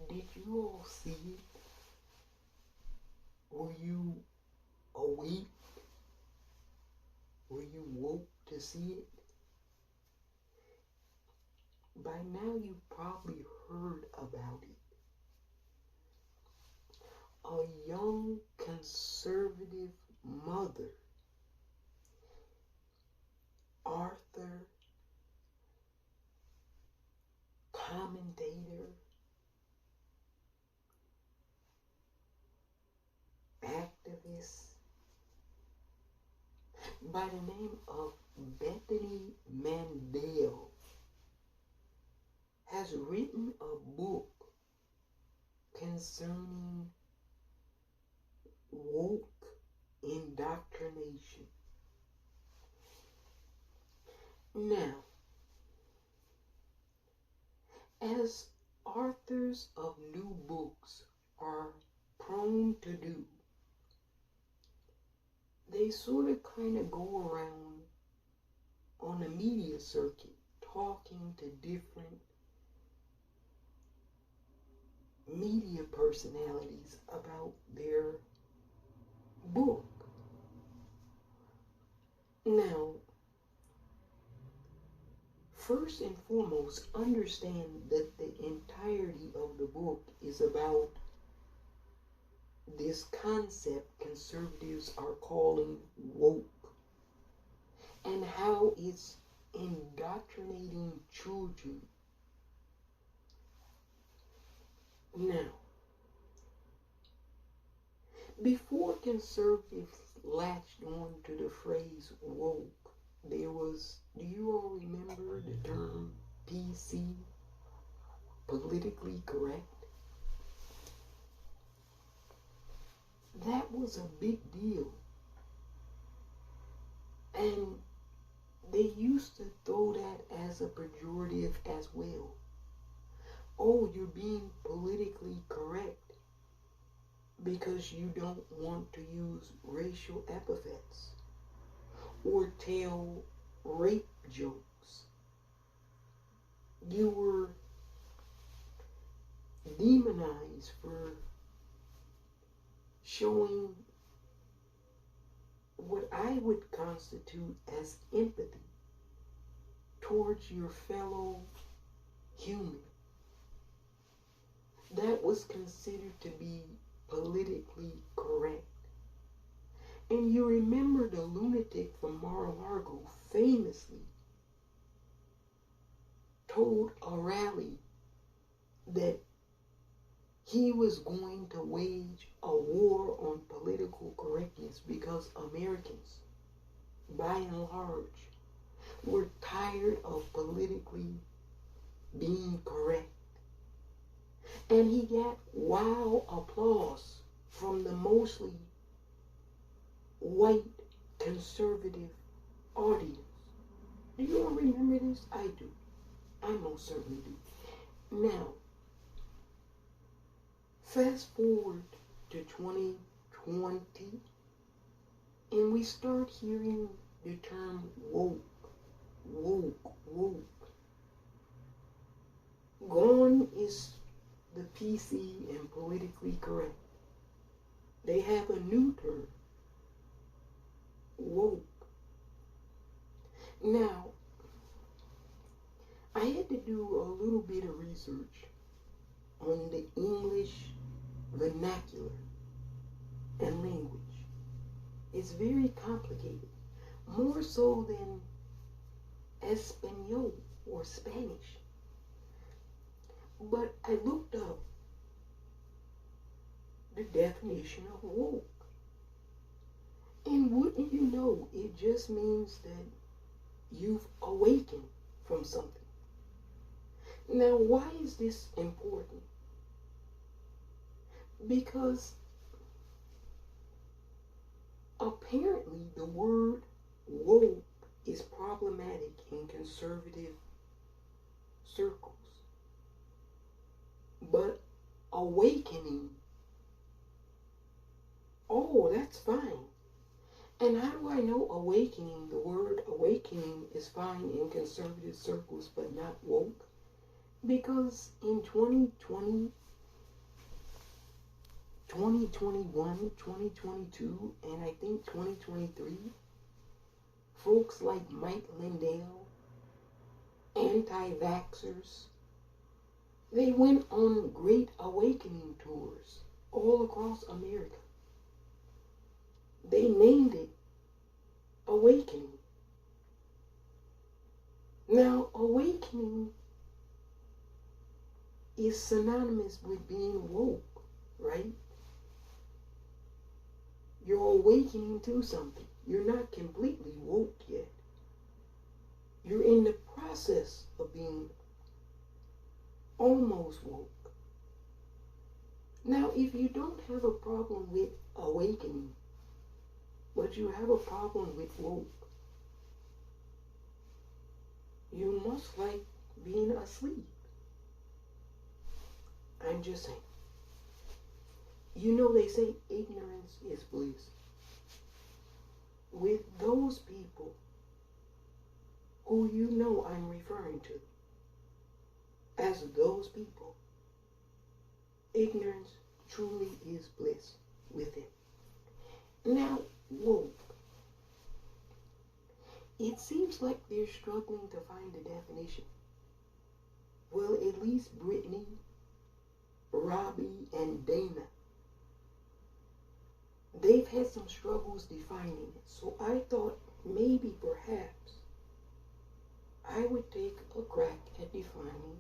Did you all see it? Were you awake? Were you woke to see it? By now you've probably heard about it. A young conservative mother, author, commentator, activist, by the name of Bethany Mandel, has written a book concerning woke indoctrination. Now, as authors of new books are prone to do, they sort of kind of go around on the media circuit talking to different media personalities about their book. Now, first and foremost, understand that the entirety of the book is about this concept conservatives are calling woke and how it's indoctrinating children. Now, before conservatives latched on to the phrase woke, there was, do you all remember the term PC, politically correct? That was a big deal. And they used to throw that as a pejorative as well. Oh, you're being politically correct because you don't want to use racial epithets or tell rape jokes. You were demonized for showing what I would constitute as empathy towards your fellow human. That was considered to be politically correct. And you remember the lunatic from Mar-a-Lago famously told a rally that he was going to wage a war on political correctness because Americans, by and large, were tired of politically being correct. And he got wild applause from the mostly white conservative audience. Do you all remember this? I do. I most certainly do. Now, fast forward to 2020, and we start hearing the term woke, woke, woke. Gone is the PC and politically correct. They have a new term, woke. Now, I had to do a little bit of research on the English vernacular and language. It's very complicated, more so than Espanol or Spanish. But I looked up the definition of woke. And wouldn't you know, it just means that you've awakened from something. Now, why is this important? Because apparently the word woke is problematic in conservative circles. But awakening, oh, that's fine. And how do I know awakening? The word awakening is fine in conservative circles, but not woke. Because in 2020, 2021, 2022, and I think 2023, folks like Mike Lindell, anti-vaxxers, they went on great awakening tours all across America. They named it Awakening. Now, awakening is synonymous with being woke, right? You're awakening to something. You're not completely woke yet. You're in the process of being almost woke. Now, if you don't have a problem with awakening, but you have a problem with woke, you must like being asleep. I'm just saying. You know, they say ignorance is bliss. With those people who you know I'm referring to as those people, ignorance truly is bliss with it. Now, woke. It seems like they're struggling to find a definition. Well, at least Brittany, Robbie, and Dana, they've had some struggles defining it. So I thought maybe perhaps I would take a crack at defining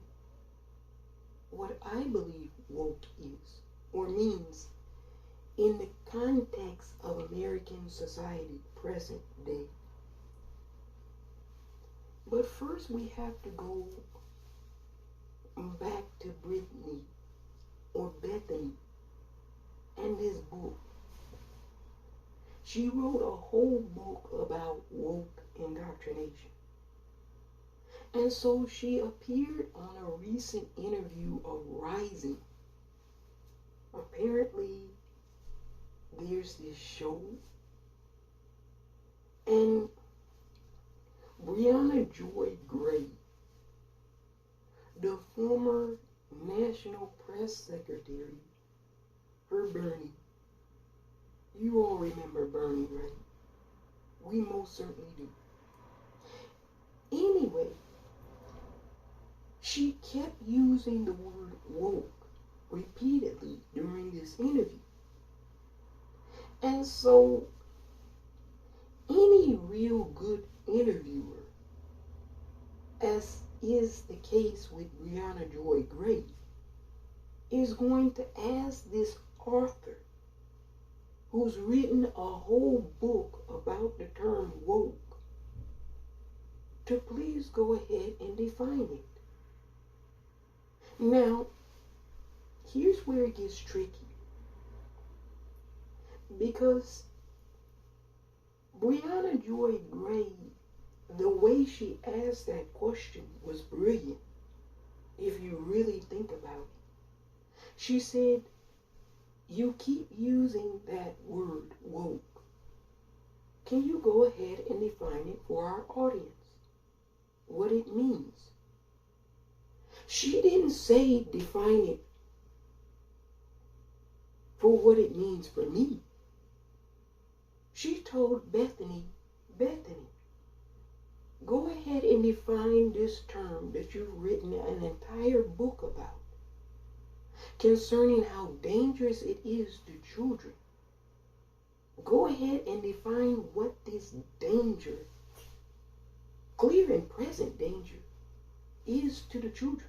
what I believe woke is or means in the context of American society present day. But first we have to go back to Brittany or Bethany and this book. She wrote a whole book about woke indoctrination. And so she appeared on a recent interview of Rising. Apparently, there's this show, and Brianna Joy Gray, the former National Press Secretary for Bernie. You all remember Bernie, right? We most certainly do. Anyway, she kept using the word woke repeatedly during this interview. And so, any real good interviewer, as is the case with Brianna Joy Gray, is going to ask this author, who's written a whole book about the term woke, to please go ahead and define it. Now, here's where it gets tricky. Because Brianna Joy Gray, the way she asked that question was brilliant, if you really think about it. She said, you keep using that word woke. Can you go ahead and define it for our audience? What it means? She didn't say define it for what it means for me. She told Bethany, go ahead and define this term that you've written an entire book about, concerning how dangerous it is to children. Go ahead and define what this danger, clear and present danger, is to the children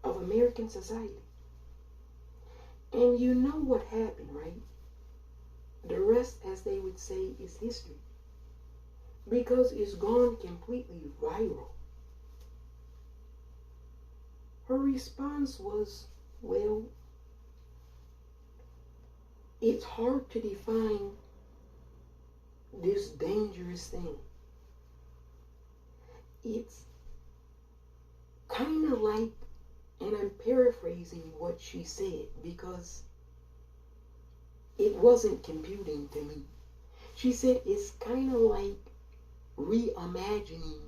of American society. And you know what happened, right? The rest, as they would say, is history. Because it's gone completely viral. Her response was, well, it's hard to define this dangerous thing. It's kind of like, and I'm paraphrasing what she said because it wasn't computing to me. She said it's kind of like reimagining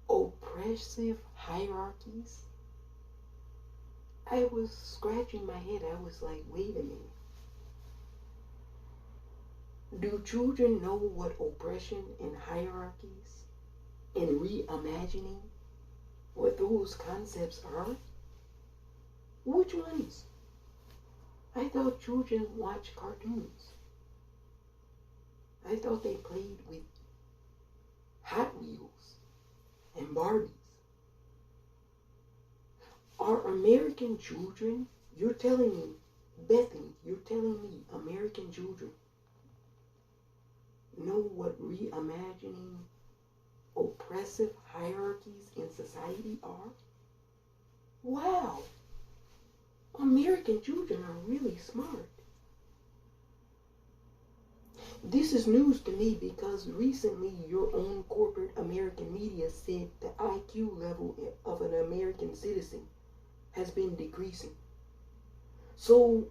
oppressive hierarchies I was scratching my head. I was like, wait a minute. Do children know what oppression and hierarchies and reimagining what those concepts are? Which ones? I thought children watch cartoons. I thought they played with Hot Wheels and Barbies. Are American children, you're telling me, Bethany, you're telling me American children know what reimagining oppressive hierarchies in society are? Wow! American children are really smart. This is news to me because recently your own corporate American media said the IQ level of an American citizen has been decreasing. So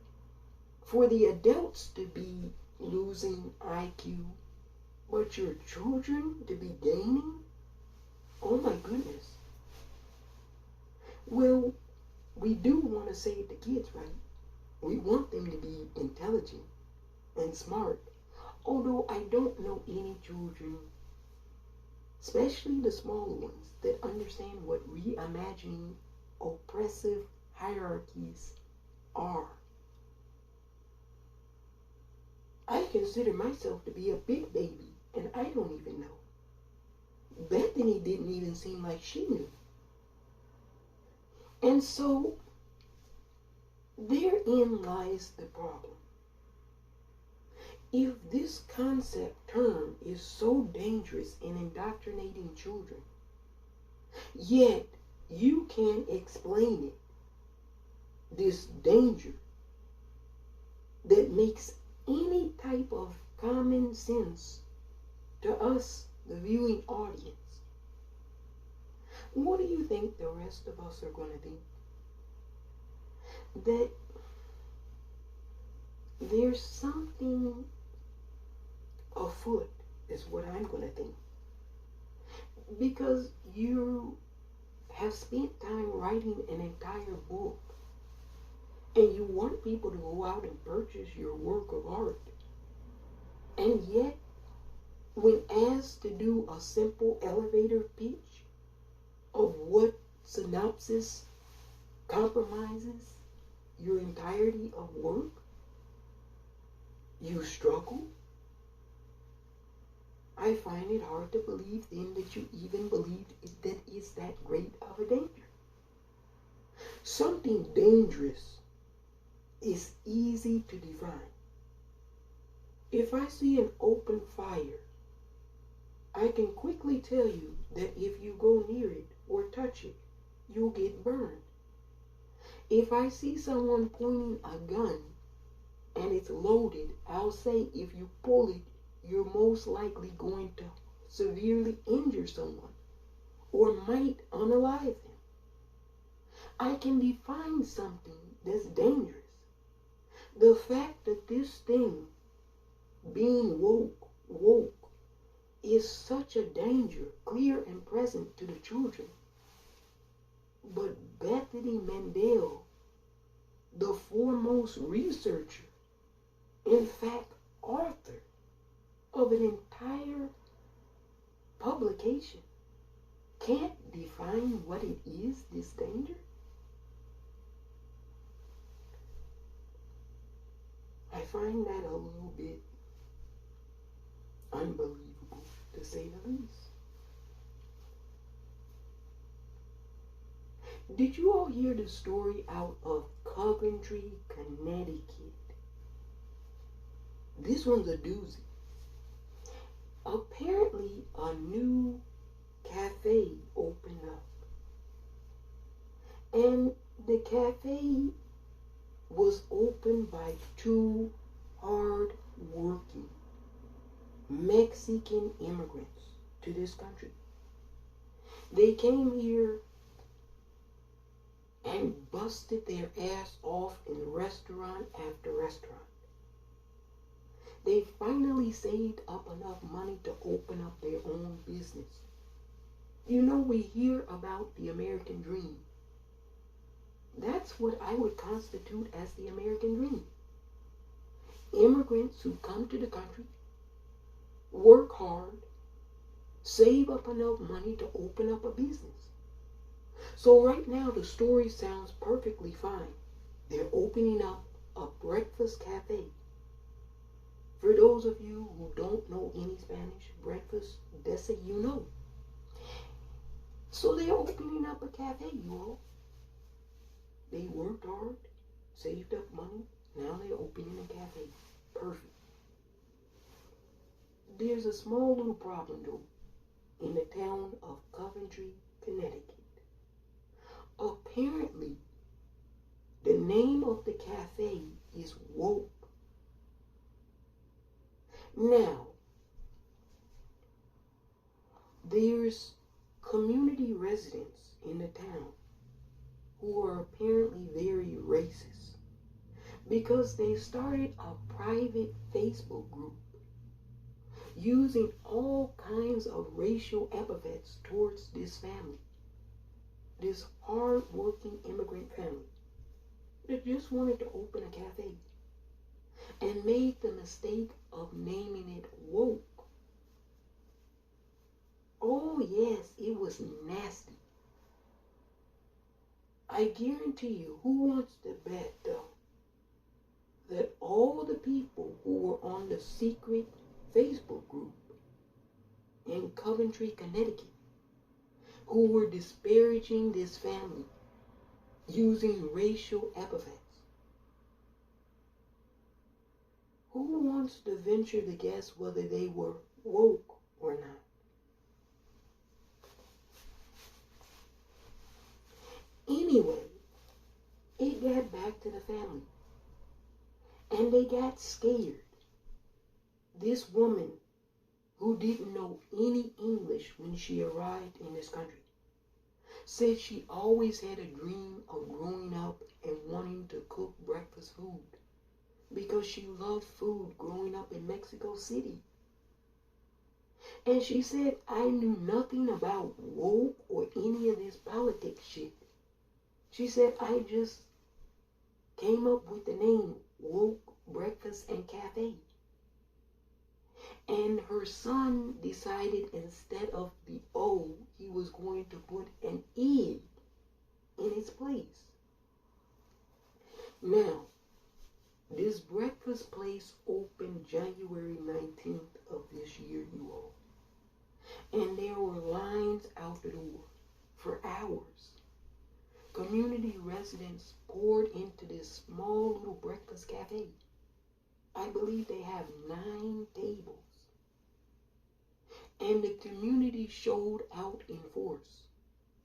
for the adults to be losing IQ, but your children to be gaining? Oh my goodness. Well, we do want to save the kids, right? We want them to be intelligent and smart. Although I don't know any children, especially the small ones, that understand what reimagining oppressive hierarchies are. I consider myself to be a big baby, and I don't even know. Bethany didn't even seem like she knew. And so, therein lies the problem. If this concept term is so dangerous in indoctrinating children, yet you can't explain it, this danger that makes any type of common sense to us, the viewing audience, what do you think the rest of us are going to think? That there's something afoot is what I'm going to think. Because you have spent time writing an entire book and you want people to go out and purchase your work of art. And yet, when asked to do a simple elevator pitch of what synopsis compromises your entirety of work, you struggle. I find it hard to believe then that you even believed that it's that great of a danger. Something dangerous is easy to define. If I see an open fire, I can quickly tell you that if you go near it or touch it, you'll get burned. If I see someone pointing a gun and it's loaded, I'll say if you pull it, you're most likely going to severely injure someone or might unalive them. I can define something that's dangerous. The fact that this thing, being woke, is such a danger, clear and present to the children. But Bethany Mandel, the foremost researcher, in fact, author of an entire publication, can't define what it is, this danger? I find that a little bit unbelievable, to say the least. Did you all hear the story out of Coventry, Connecticut? This one's a doozy. Apparently, a new cafe opened up. And the cafe was opened by two hard-working Mexican immigrants to this country. They came here and busted their ass off in restaurant after restaurant. They finally saved up enough money to open up their own business. You know, we hear about the American dream. That's what I would constitute as the American dream. Immigrants who come to the country, work hard, save up enough money to open up a business. So right now the story sounds perfectly fine. They're opening up a breakfast cafe. For those of you who don't know any Spanish, breakfast, desayuno. So they're opening up a cafe, you all. They worked hard, saved up money, now they're opening a cafe. Perfect. There's a small little problem though, in the town of Coventry, Connecticut. Apparently, the name of the cafe is Woke. Now, there's community residents in the town who are apparently very racist because they started a private Facebook group using all kinds of racial epithets towards this family, this hard-working immigrant family that just wanted to open a cafe and made the mistake of naming it Woke. Oh yes, it was nasty. I guarantee you, who wants to bet though that all the people who were on the secret Facebook group in Coventry, Connecticut, who were disparaging this family using racial epithets, who wants to venture to guess whether they were woke or not? Anyway, it got back to the family, and they got scared. This woman, who didn't know any English when she arrived in this country, said she always had a dream of growing up and wanting to cook breakfast food because she loved food growing up in Mexico City. And she said, I knew nothing about woke or any of this politics shit. She said, I just came up with the name Woke Breakfast and Cafe. And her son decided instead of the O, he was going to put an E in its place. Now, this breakfast place opened January 19th of this year, you all. And there were lines out the door for hours. Community residents poured into this small little breakfast cafe. I believe they have 9 tables. And the community showed out in force.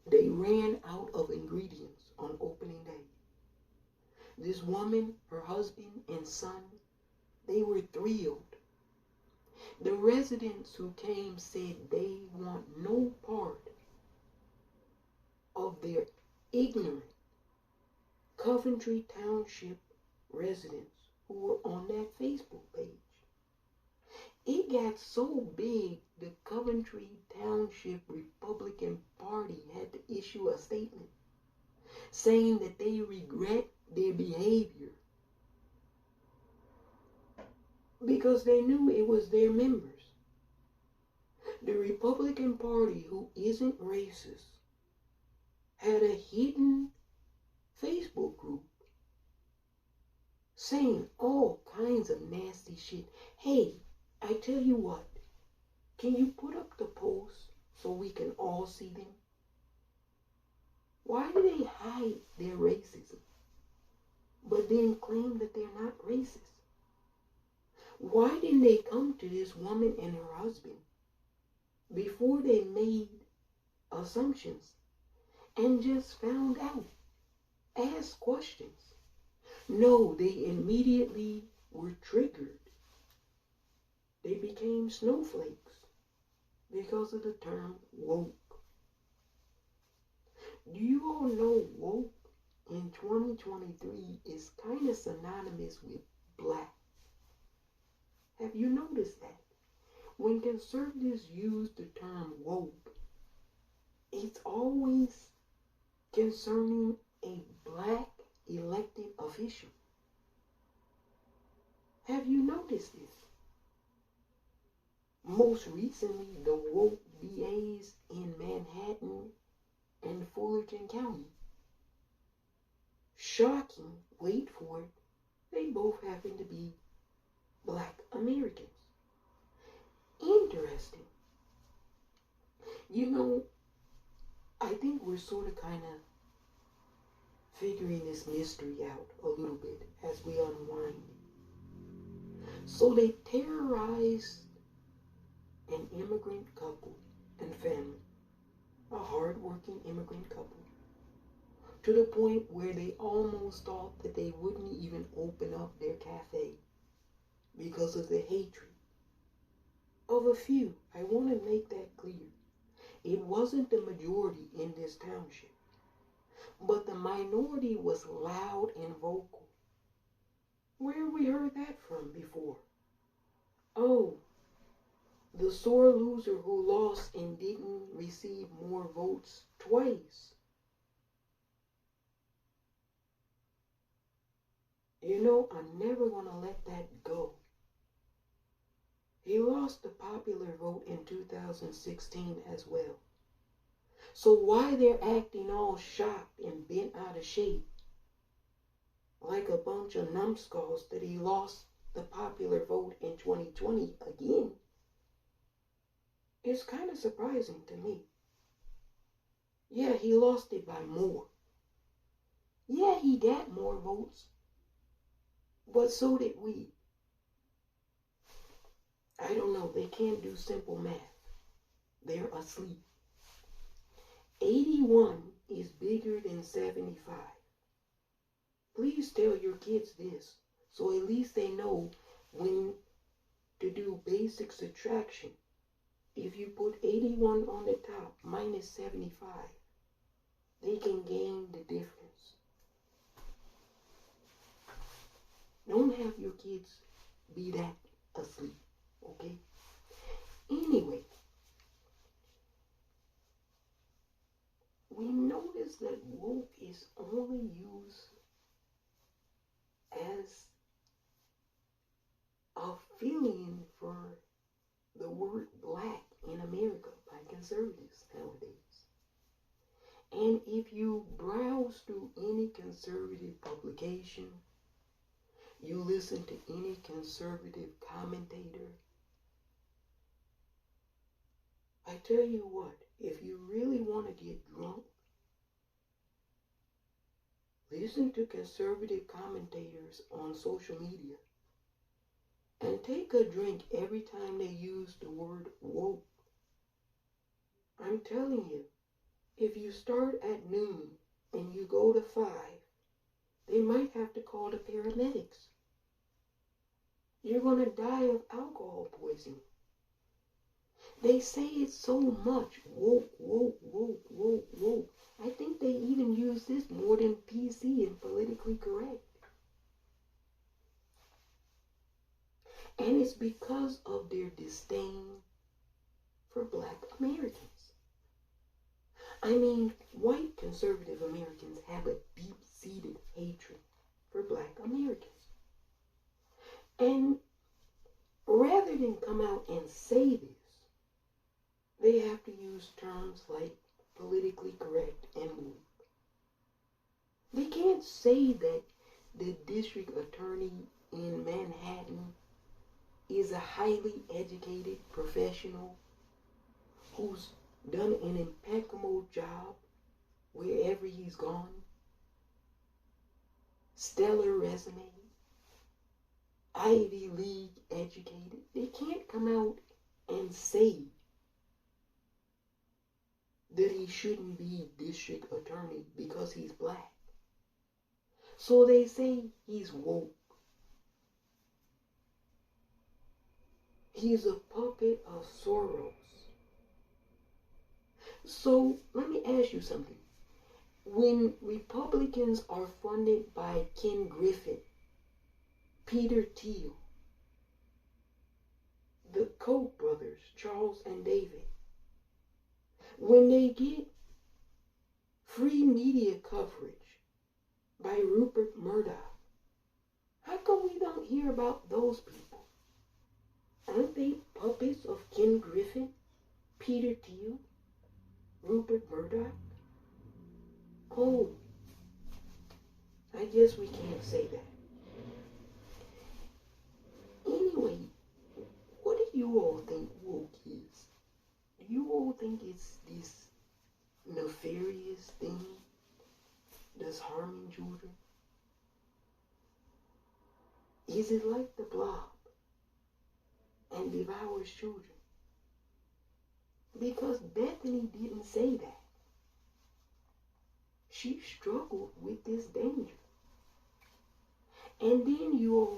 They ran out of ingredients on opening day. This woman, her husband, and son, they were thrilled. The residents who came said they want no part of their ignorant Coventry Township residents who were on that Facebook page. It got so big, the Coventry Township Republican Party had to issue a statement saying that they regret their behavior because they knew it was their members. The Republican Party, who isn't racist, had a hidden Facebook group saying all kinds of nasty shit. Hey, I tell you what, can you put up the posts so we can all see them? Why do they hide their racism, but then claim that they're not racist? Why didn't they come to this woman and her husband before they made assumptions and just found out? Ask questions. No, they immediately were triggered. They became snowflakes because of the term woke. Do you all know woke in 2023 is kind of synonymous with black? Have you noticed that? When conservatives use the term woke, it's always concerning a black elected official. Have you noticed this? Most recently, the woke DAs in Manhattan and Fullerton County. Shocking, wait for it, they both happen to be black Americans. Interesting. You know, I think we're sort of kind of figuring this mystery out a little bit as we unwind. So they terrorized an immigrant couple and family, a hard-working immigrant couple, to the point where they almost thought that they wouldn't even open up their cafe because of the hatred of a few. I want to make that clear. It wasn't the majority in this township, but the minority was loud and vocal. Where have we heard that from before? Oh, the sore loser who lost and didn't receive more votes twice. You know, I'm never going to let that go. He lost the popular vote in 2016 as well. So why they're acting all shocked and bent out of shape, like a bunch of numbskulls that he lost the popular vote in 2020 again, it's kind of surprising to me. Yeah, he lost it by more. Yeah, he got more votes, but so did we. I don't know, they can't do simple math. They're asleep. 81 is bigger than 75. Please tell your kids this, so at least they know when to do basic subtraction. If you put 81 on the top minus 75, they can gain the difference. Don't have your kids be that asleep, okay? Anyway, we notice that woke is only used as a fill-in for the word black in America by conservatives nowadays. And if you browse through any conservative publication, you listen to any conservative commentator, I tell you what, if you really want to get drunk, listen to conservative commentators on social media and take a drink every time they use the word woke. I'm telling you, if you start at noon and you go to 5, they might have to call the paramedics. You're going to die of alcohol poisoning. They say it so much, woke, woke, woke, woke, woke. I think they even use this more than PC and politically correct. And it's because of their disdain for black Americans. I mean, white conservative Americans have a deep-seated hatred for black Americans. And rather than come out and say this, they have to use terms like politically correct and woke. They can't say that the district attorney in Manhattan is a highly educated professional who's done an impeccable job wherever he's gone. Stellar resume. Ivy League educated. They can't come out and say that he shouldn't be district attorney because he's black. So they say he's woke. He's a puppet of Soros. So let me ask you something. When Republicans are funded by Ken Griffin, Peter Thiel, the Koch brothers, Charles and David, when they get free media coverage by Rupert Murdoch. How come we don't hear about those people? Aren't they puppets of Ken Griffin, Peter Thiel, Rupert Murdoch? Oh, I guess we can't say that. Anyway, what do you all think woke is? Do you all think it's this nefarious thing that's harming children? Is it like the blob and devours children? Because Bethany didn't say that. She struggled with this danger. And then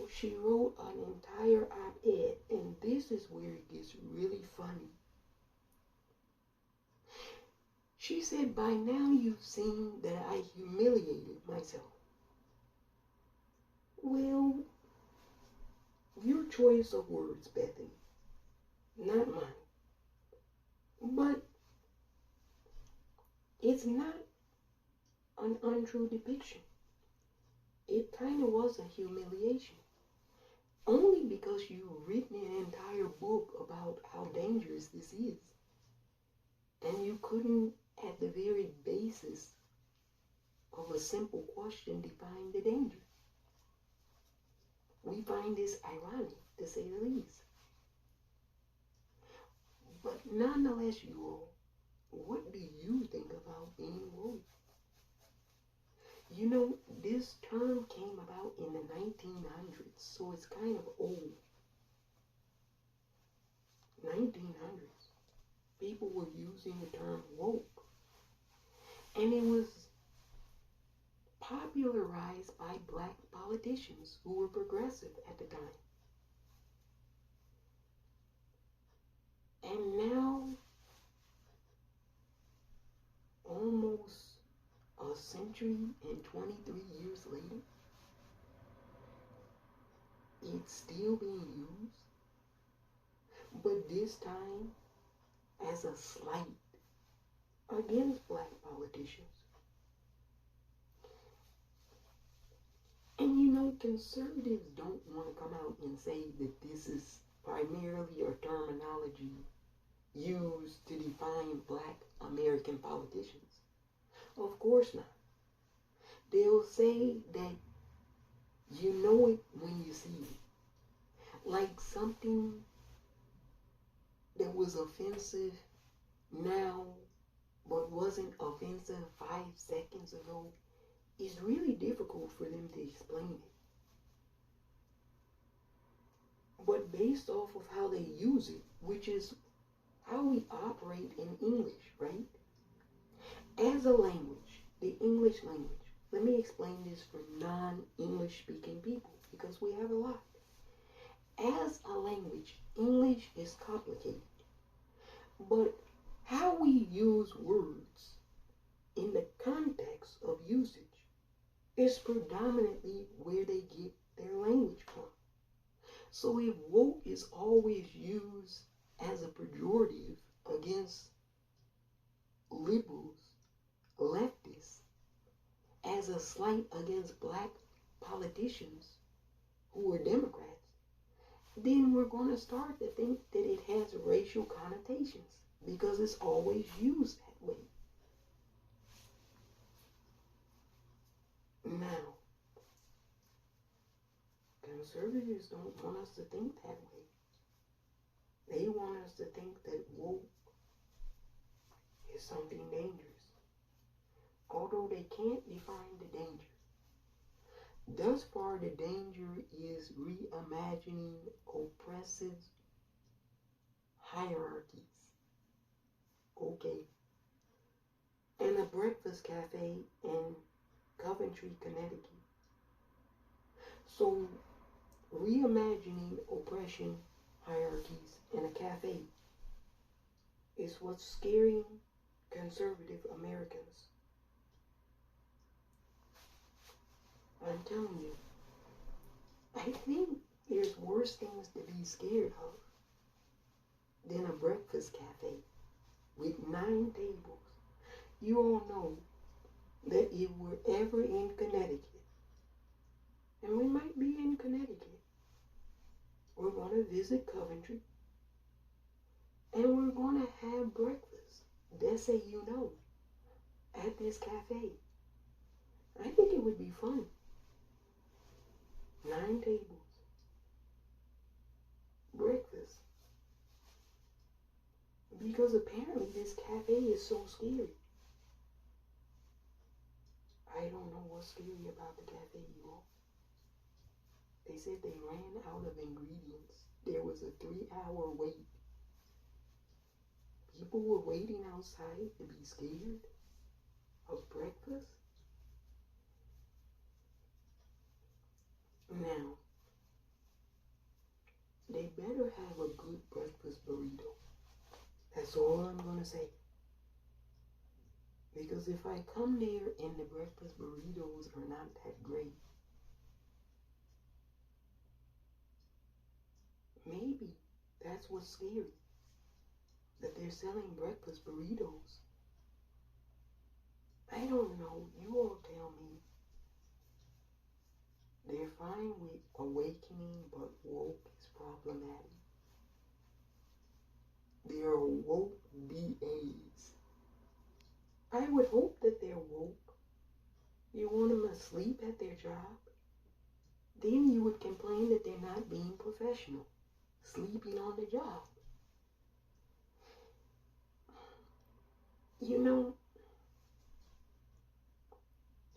she wrote an entire op-ed, and this is where it gets really funny. She said, by now you've seen that I humiliated myself. Well, your choice of words, Bethany, not mine. But it's not an untrue depiction. It kind of was a humiliation. Only because you've written an entire book about how dangerous this is. And you couldn't, at the very basis of a simple question, define the danger. We find this ironic, to say the least. But nonetheless, you all, what do you think about being woke? You know, this term came about in the 1900s, so it's kind of old. 1900s. People were using the term woke. And it was popularized by black politicians who were progressive at the time. And now, almost a century and 23 years later, it's still being used, but this time as a slight against black politicians. And you know, conservatives don't want to come out and say that this is primarily a terminology used to define black American politicians. Of course not. They'll say that you know it when you see it. Like something that was offensive now but wasn't offensive 5 seconds ago is really difficult for them to explain it. But based off of how they use it, which is how we operate in English, right? As a language, the English language, let me explain this for non-English speaking people, because we have a lot. As a language, English is complicated. But how we use words in the context of usage is predominantly where they get their language from. So if woke is always used as a pejorative against liberals, leftists, as a slight against black politicians who are Democrats, then we're going to start to think that it has racial connotations because it's always used that way. Now, conservatives don't want us to think that way. They want us to think that woke is something dangerous, although they can't define the danger. Thus far, the danger is reimagining oppressive hierarchies. Okay. And a breakfast cafe in Coventry, Connecticut. So, reimagining oppression hierarchies in a cafe is what's scaring conservative Americans. I'm telling you, I think there's worse things to be scared of than a breakfast cafe with 9 tables. You all know that if we're ever in Connecticut, and we might be in Connecticut, we're going to visit Coventry, and we're going to have breakfast, that's say you know, at this cafe. I think it would be fun. 9 tables. Breakfast. Because apparently this cafe is so scary. I don't know what's scary about the cafe, you all. They said they ran out of ingredients. There was a 3-hour wait. People were waiting outside to be scared of breakfast. Now, they better have a good breakfast burrito. That's all I'm going to say. Because if I come there and the breakfast burritos are not that great, maybe that's what's scary. That they're selling breakfast burritos. I don't know. You all tell me. They're fine with awakening, but woke is problematic. They're woke BAs. I would hope that they're woke. You want them asleep at their job? Then you would complain that they're not being professional, sleeping on the job. You know,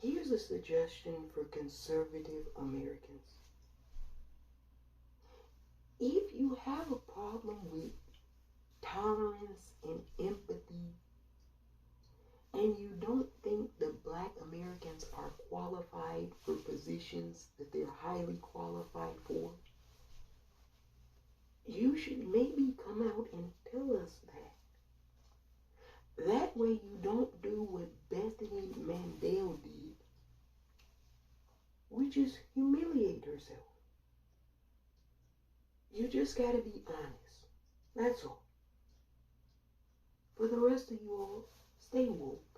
here's a suggestion for conservative Americans. If you have a problem with tolerance and empathy, and you don't think the Black Americans are qualified for positions that they're highly qualified for, you should maybe come out and tell us that. That way you don't do what Bethany Mandel did, which is humiliate herself. You just gotta be honest. That's all. For the rest of you all, stay woke.